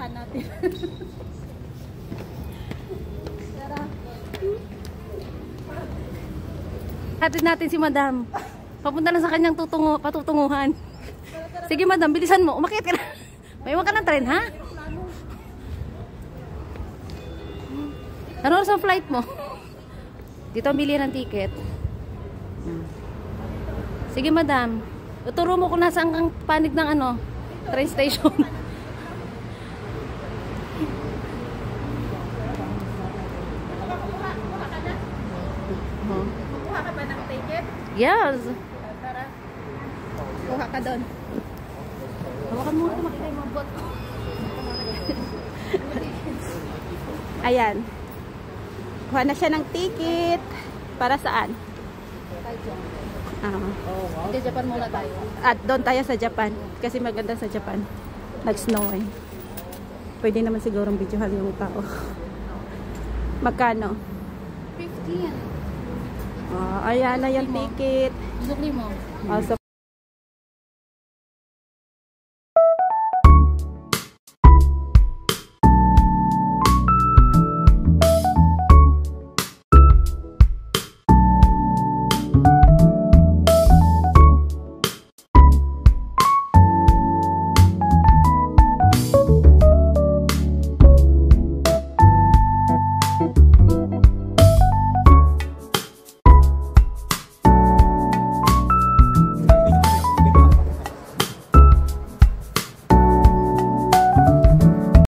puntahan natin. Tara. Hatid natin si Madam. Papunta na sa kanyang patutunguhan. Sige Madam, bilisan mo. Umakyat ka na. May iwan ka ng tren, ha? Ano oras ang flight mo? Dito ang bilihan ng ticket. Sige Madam. Tuturo mo kung nasaan kang panig ng ano, train station. Kuha ka ba ng ticket? Yes. Tara. Kuha ka doon. Hawakan mo ito, makita yung mga bot. Ayan. Kuha na siya ng ticket. Para saan? Hindi, Japan muna tayo. At doon tayo sa Japan. Kasi maganda sa Japan. Nag-snow eh. Pwede naman sigurong videohan yung tao. Magkano? 15. Ayan na yung ticket. Sukli mo. So